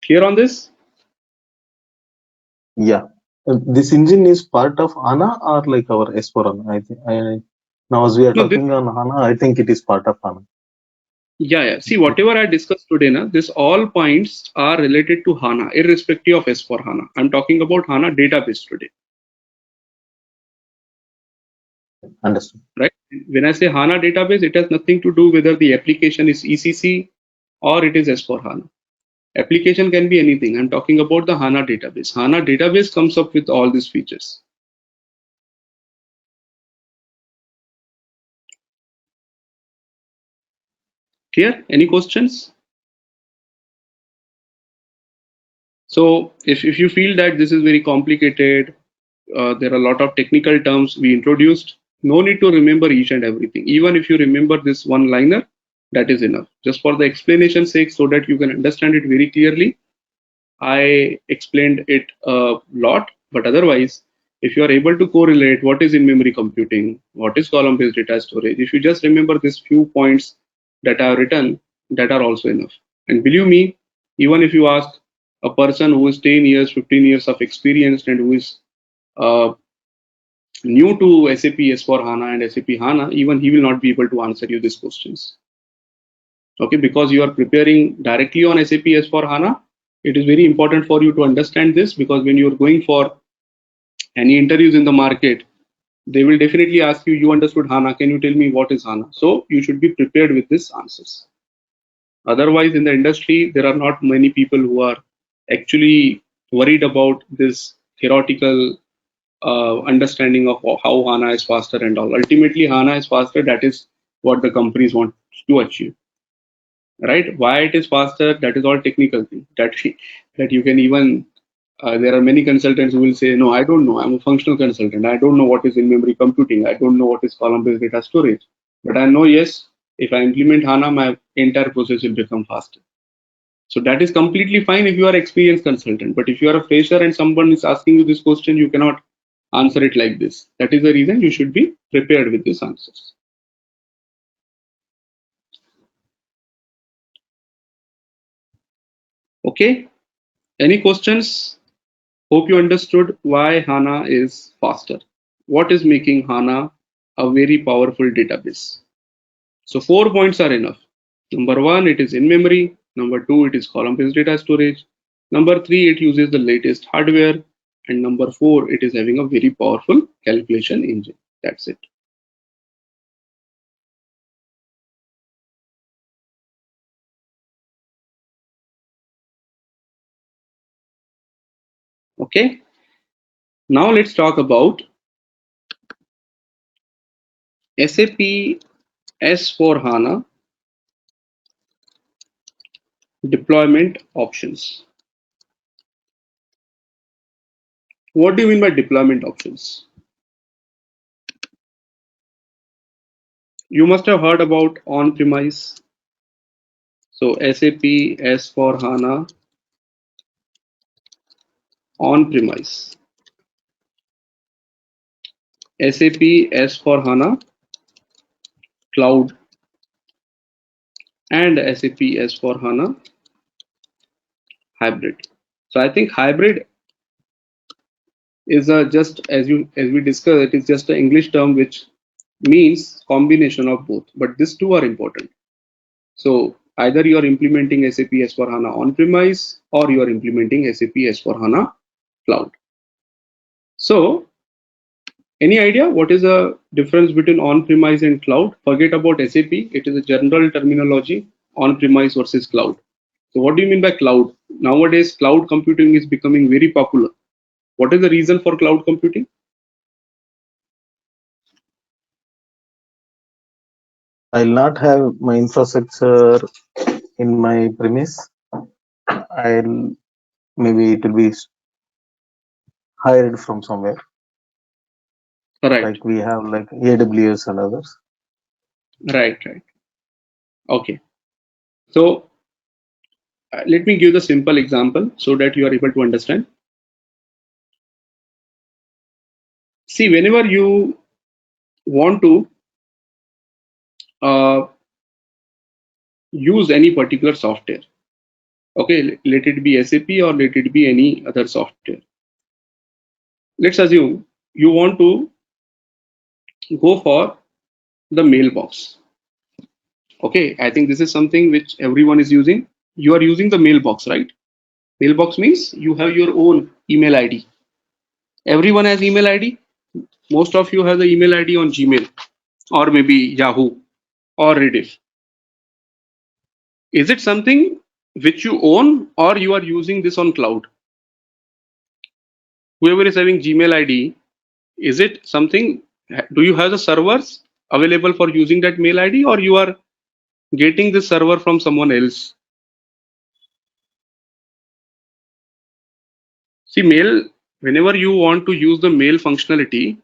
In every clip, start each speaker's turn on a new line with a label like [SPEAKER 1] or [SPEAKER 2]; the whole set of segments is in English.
[SPEAKER 1] Clear on this?
[SPEAKER 2] Yeah. This engine is part of HANA or like our S4 HANA? I think now as we are
[SPEAKER 1] No, this,
[SPEAKER 2] talking on HANA, I think it is part of HANA.
[SPEAKER 1] yeah. See, whatever I discussed today, this all points are related to HANA, irrespective of S4 HANA. I'm talking about HANA database today,
[SPEAKER 2] Understood.
[SPEAKER 1] right? When I say HANA database, it has nothing to do whether the application is ECC or it is S4 HANA. Application can be anything. I'm talking about the HANA database. HANA database comes up with all these features. Clear? Any questions? So if you feel that this is very complicated, there are a lot of technical terms we introduced, no need to remember each and everything. Even if you remember this one liner, that is enough. Just for the explanation sake, so that you can understand it very clearly, I explained it a lot, but otherwise, if you are able to correlate what is in-memory computing, what is column-based data storage, if you just remember these few points that I have written, that are also enough. And believe me, even if you ask a person who is 10 years, 15 years of experience and who is uh, new to SAP S4 HANA and SAP HANA, even he will not be able to answer you these questions. Okay, because you are preparing directly on SAP S4 HANA, it is very important for you to understand this, because when you are going for any interviews in the market, they will definitely ask you, you understood HANA, can you tell me what is HANA? So you should be prepared with these answers. Otherwise, in the industry, there are not many people who are actually worried about this theoretical understanding of how HANA is faster and all. Ultimately, HANA is faster. That is what the companies want to achieve. Right? Why it is faster? That is all technical thing. That you can even. There are many consultants who will say, no, I don't know. I'm a functional consultant. I don't know what is in-memory computing. I don't know what is column-based data storage. But I know, yes, if I implement HANA, my entire process will become faster. So that is completely fine if you are experienced consultant. But if you are a fresher and someone is asking you this question, you cannot answer it like this. That is the reason you should be prepared with these answers. Okay. Any questions? Hope you understood why HANA is faster. What is making HANA a very powerful database? So 4 points are enough. Number one, it is in memory. Number two, it is column-based data storage. Number three, it uses the latest hardware. And number four, it is having a very powerful calculation engine. That's it. Okay. Now let's talk about SAP S4 HANA deployment options. What do you mean by deployment options? You must have heard about on-premise. So SAP S4 HANA on-premise, SAP S4 HANA cloud, and SAP S4 HANA hybrid. So I think hybrid is a just as we discussed, it is just an English term which means combination of both. But these two are important. So either you are implementing SAP S4 HANA on-premise or you are implementing SAP S4 HANA cloud. So any idea what is the difference between on-premise and cloud? Forget about SAP. It is a general terminology, on-premise versus cloud. So what do you mean by cloud? Nowadays, cloud computing is becoming very popular. What is the reason for cloud computing?
[SPEAKER 2] I'll not have my infrastructure in my premise. I'll maybe it will be hired from somewhere.
[SPEAKER 1] Right,
[SPEAKER 2] Like we have like AWS and others.
[SPEAKER 1] right. Okay. So let me give the simple example so that you are able to understand. See, whenever you want to uh, use any particular software, Okay, let it be SAP or let it be any other software. Let's assume you want to go for the mailbox. Okay, I think this is something which everyone is using. You are using the mailbox, right? Mailbox means you have your own email ID. Everyone has email ID. Most of you have the email ID on Gmail or maybe Yahoo or Rediff. Is it something which you own or you are using this on cloud? Whoever is having Gmail ID, is it something, do you have the servers available for using that mail ID or you are getting this server from someone else? See, mail, whenever you want to use the mail functionality,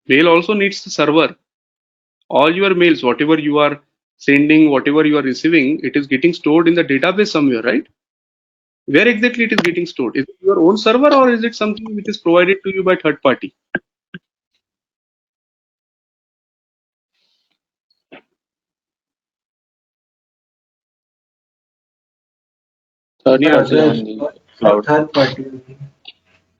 [SPEAKER 1] mail also needs the server. All your mails, whatever you are sending, whatever you are receiving, it is getting stored in the database somewhere, right? Where exactly it is getting stored? Is it your own server or is it something which is provided to you by third party?
[SPEAKER 2] Third
[SPEAKER 1] Any
[SPEAKER 2] party
[SPEAKER 1] answer?
[SPEAKER 2] on the cloud.
[SPEAKER 3] Third party.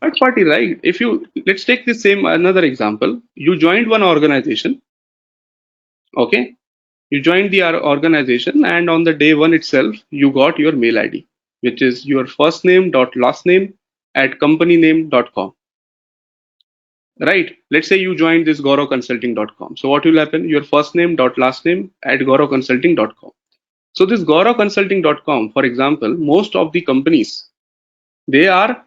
[SPEAKER 1] Third party, right? If you, let's take the same another example. You joined one organization, okay? You joined the organization and on the day one itself, you got your mail ID, which is your first name dot last name at companyname.com. Right? Let's say you joined this goroconsulting.com. So what will happen? Your first name dot last name at goroconsulting.com. So this goroconsulting.com, for example, most of the companies, they are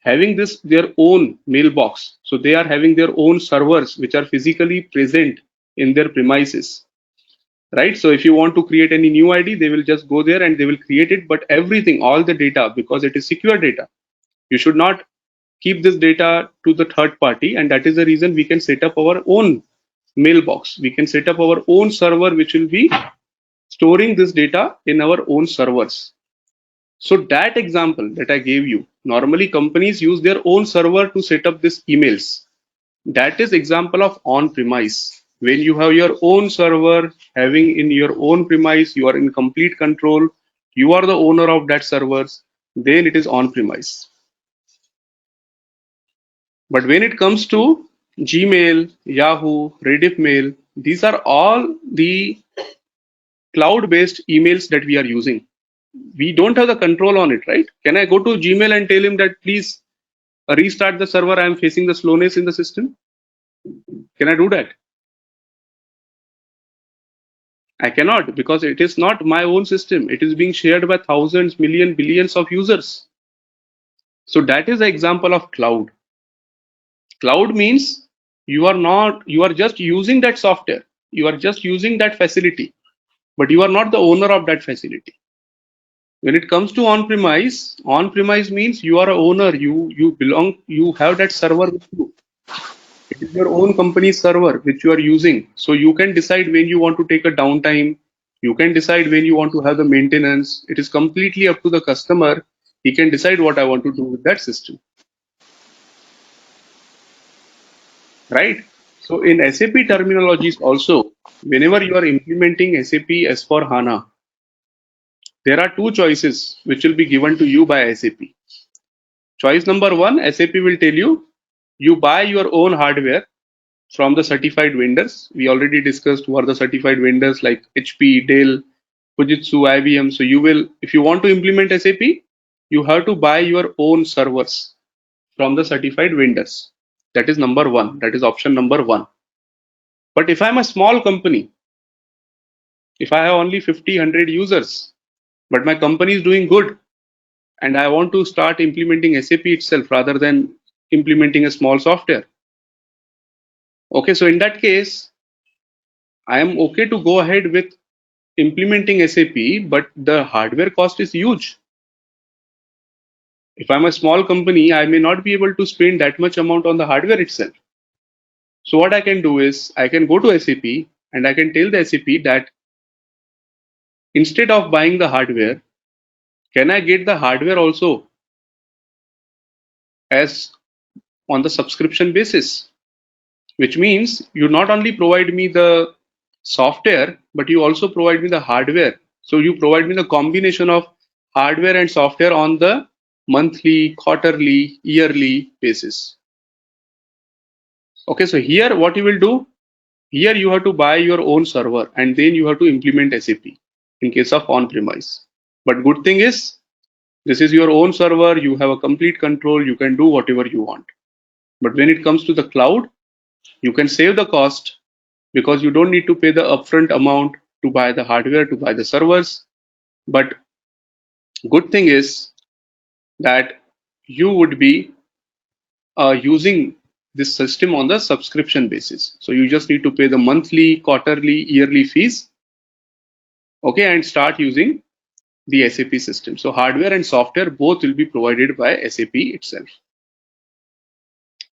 [SPEAKER 1] having this their own mailbox. So they are having their own servers which are physically present in their premises. Right? So if you want to create any new ID, they will just go there and they will create it. But everything, all the data, because it is secure data, you should not keep this data to the third party. And that is the reason we can set up our own mailbox. We can set up our own server which will be storing this data in our own servers. So that example that I gave you, normally companies use their own server to set up these emails. That is example of on-premise. When you have your own server, having in your own premise, you are in complete control. You are the owner of that servers. Then it is on-premise. But when it comes to Gmail, Yahoo, Rediff Mail, these are all the cloud-based emails that we are using. We don't have the control on it, right? Can I go to Gmail and tell him that please restart the server? I am facing the slowness in the system. Can I do that? I cannot, because it is not my own system. It is being shared by thousands, millions, billions of users. So that is the example of cloud. Cloud means you are just using that software. You are just using that facility, but you are not the owner of that facility. When it comes to on-premise means you are a owner. You belong. You have that server with you. It is your own company server which you are using. So you can decide when you want to take a downtime. You can decide when you want to have the maintenance. It is completely up to the customer. He can decide what I want to do with that system. Right? So in SAP terminologies also, whenever you are implementing SAP S4 HANA, there are two choices which will be given to you by SAP. Choice number one, SAP will tell you buy your own hardware from the certified vendors. We already discussed who are the certified vendors like HP, Dell, Fujitsu, IBM. So you will, if you want to implement SAP, you have to buy your own servers from the certified vendors. That is number one. That is option number one. But if I'm a small company, if I have only 50, 100 users, but my company is doing good and I want to start implementing SAP itself rather than implementing a small software. Okay, so in that case, I am okay to go ahead with implementing SAP, but the hardware cost is huge. If I'm a small company, I may not be able to spend that much amount on the hardware itself. So what I can do is I can go to SAP and I can tell the SAP that instead of buying the hardware, can I get the hardware also as on the subscription basis? Which means you not only provide me the software, but you also provide me the hardware. So you provide me the combination of hardware and software on the monthly, quarterly, yearly basis. Okay, so here what you will do, here you have to buy your own server and then you have to implement SAP in case of on-premise. But good thing is, this is your own server, you have a complete control, you can do whatever you want. But when it comes to the cloud, you can save the cost because you don't need to pay the upfront amount to buy the hardware, to buy the servers. But good thing is that you would be using this system on the subscription basis. So you just need to pay the monthly, quarterly, yearly fees, okay, and start using the SAP system. So hardware and software both will be provided by SAP itself.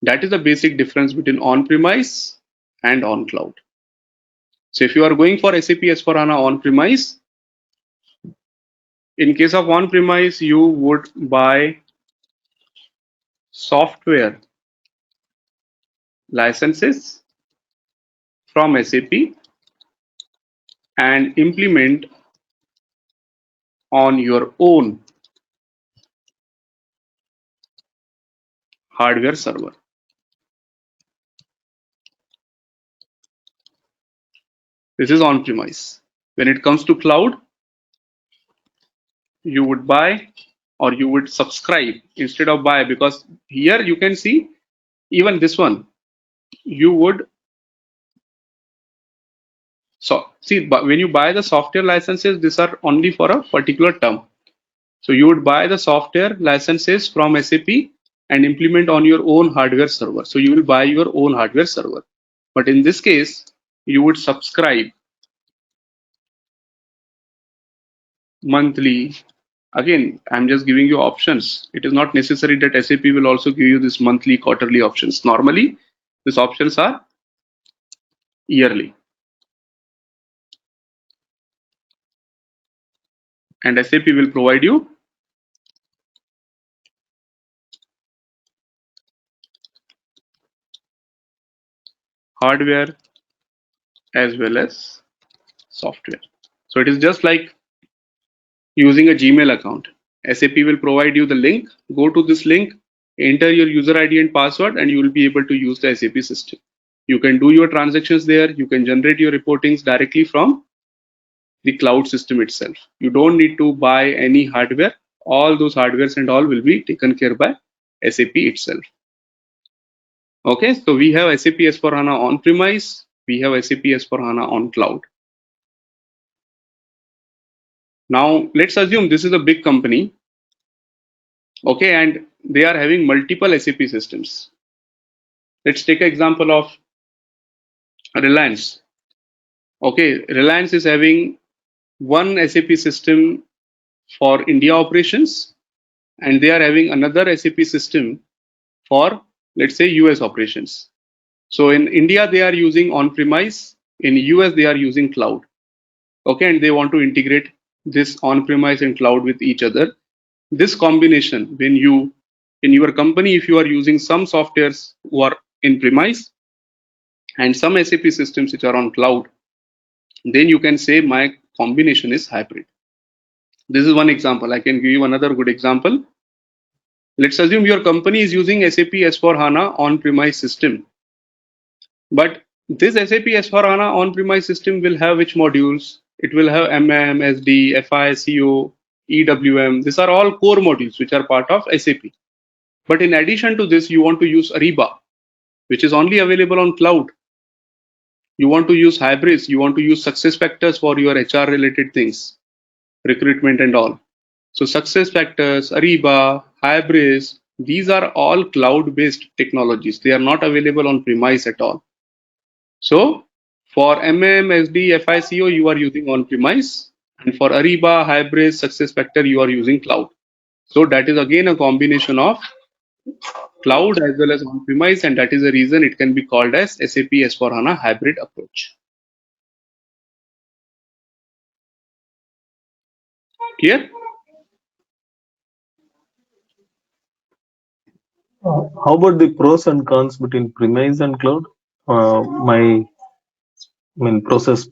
[SPEAKER 1] That is the basic difference between on-premise and on-cloud. So if you are going for SAP S4 HANA on-premise, in case of on-premise, you would buy software licenses from SAP and implement on your own hardware server. This is on-premise. When it comes to cloud, you would buy or you would subscribe instead of buy, because here you can see even this one, you would, so see, but when you buy the software licenses, these are only for a particular term. So you would buy the software licenses from SAP and implement on your own hardware server. So you will buy your own hardware server. But in this case, you would subscribe monthly. Again, I'm just giving you options. It is not necessary that SAP will also give you this monthly, quarterly options. Normally, these options are yearly. And SAP will provide you hardware as well as software. So it is just like using a Gmail account. SAP will provide you the link. Go to this link, enter your user ID and password, and you will be able to use the SAP system. You can do your transactions there. You can generate your reportings directly from the cloud system itself. You don't need to buy any hardware. All those hardwares and all will be taken care by SAP itself. Okay, so we have SAP S4 HANA on-premise. We have SAP S4 HANA on cloud. Now, let's assume this is a big company, okay, and they are having multiple SAP systems. Let's take an example of Reliance. Okay, Reliance is having one SAP system for India operations, and they are having another SAP system for, let's say, US operations. So in India, they are using on-premise. In US, they are using cloud. Okay, and they want to integrate this on-premise and cloud with each other. This combination, when you, in your company, if you are using some softwares who are in premise and some SAP systems which are on cloud, then you can say my combination is hybrid. This is one example. I can give you another good example. Let's assume your company is using SAP S4 HANA on-premise system. But this SAP S4 HANA on-premise system will have which modules? It will have MM, SD, FI, CO, EWM. These are all core modules which are part of SAP. But in addition to this, you want to use Ariba, which is only available on cloud. You want to use Hybris, you want to use success factors for your HR related things, recruitment and all. So success factors, Ariba, Hybris, these are all cloud-based technologies. They are not available on premise at all. So for MM, SD, FICO, you are using on premise, and for Ariba, Hybris, success factor, you are using cloud. So that is again a combination of cloud as well as on-premise, and that is the reason it can be called as SAP S4 HANA hybrid approach. Clear?
[SPEAKER 2] How about the pros and cons between premise and cloud? My process